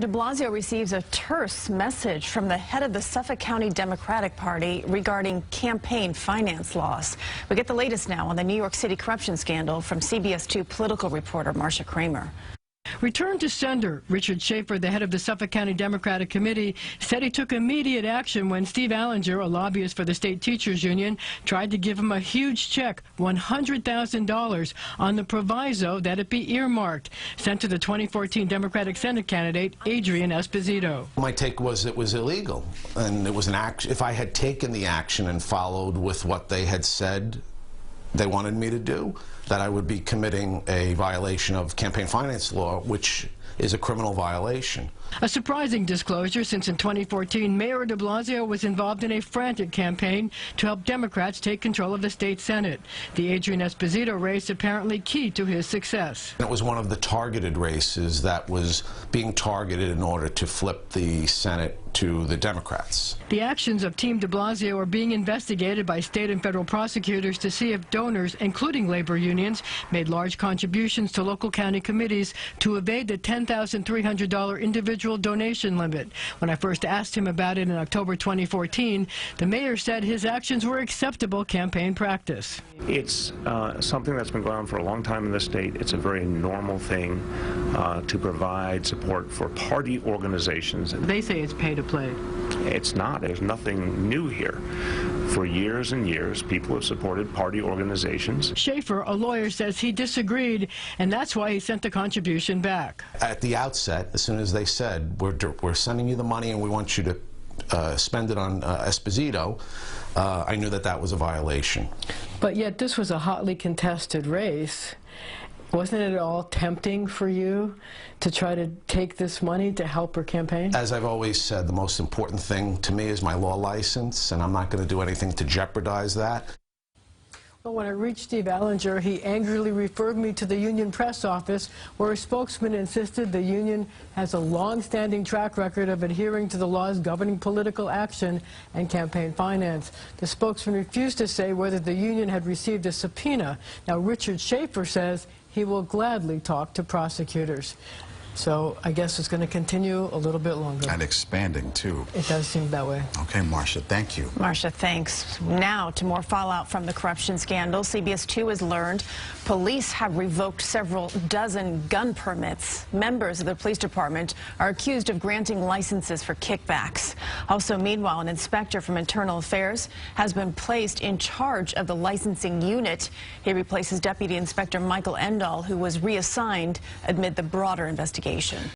De Blasio receives a terse message from the head of the Suffolk County Democratic Party regarding campaign finance laws. We get the latest now on the New York City corruption scandal from CBS 2 political reporter Marcia Kramer. Return to sender. Richard Schaefer, the head of the Suffolk County Democratic Committee, said he took immediate action when Steve Allinger, a lobbyist for the state teachers union, tried to give him a huge check, $100,000, on the proviso that it be earmarked, sent to the 2014 Democratic Senate candidate, Adrian Esposito. My take was it was illegal, and it was an action. If I had taken the action and followed with what they had said they wanted me to do, that I would be committing a violation of campaign finance law, which is a criminal violation. A surprising disclosure, since in 2014, Mayor de Blasio was involved in a frantic campaign to help Democrats take control of the state Senate. The Adrian Esposito race apparently key to his success. It was one of the targeted races that was being targeted in order to flip the Senate to the Democrats. The actions of Team de Blasio are being investigated by state and federal prosecutors to see if donors, including labor unions, made large contributions to local county committees to evade the $10,300 individual donation limit. When I first asked him about it in October 2014, the mayor said his actions were acceptable campaign practice. It's something that's been going on for a long time in the state. It's a very normal thing to provide support for party organizations. They say it's pay to play. It's not. There's nothing new here. For years and years, people have supported party organizations. Schaefer, a lawyer, says he disagreed, and that's why he sent the contribution back. At the outset, as soon as they said, we're sending you the money and we want you to spend it on Esposito, I knew that that was a violation. But yet this was a hotly contested race. Wasn't it at all tempting for you to try to take this money to help her campaign? As I've always said, the most important thing to me is my law license, and I'm not going to do anything to jeopardize that. Well, when I reached Steve Allinger, he angrily referred me to the union press office, where a spokesman insisted the union has a long-standing track record of adhering to the laws governing political action and campaign finance. The spokesman refused to say whether the union had received a subpoena. Now, Richard Schaefer says he will gladly talk to prosecutors. So I guess it's going to continue a little bit longer. And expanding, too. It does seem that way. Okay, Marcia, thank you. Marcia, thanks. Now to more fallout from the corruption scandal. CBS 2 has learned police have revoked several dozen gun permits. Members of the police department are accused of granting licenses for kickbacks. Also, meanwhile, an inspector from Internal Affairs has been placed in charge of the licensing unit. He replaces Deputy Inspector Michael Endall, who was reassigned amid the broader investigation.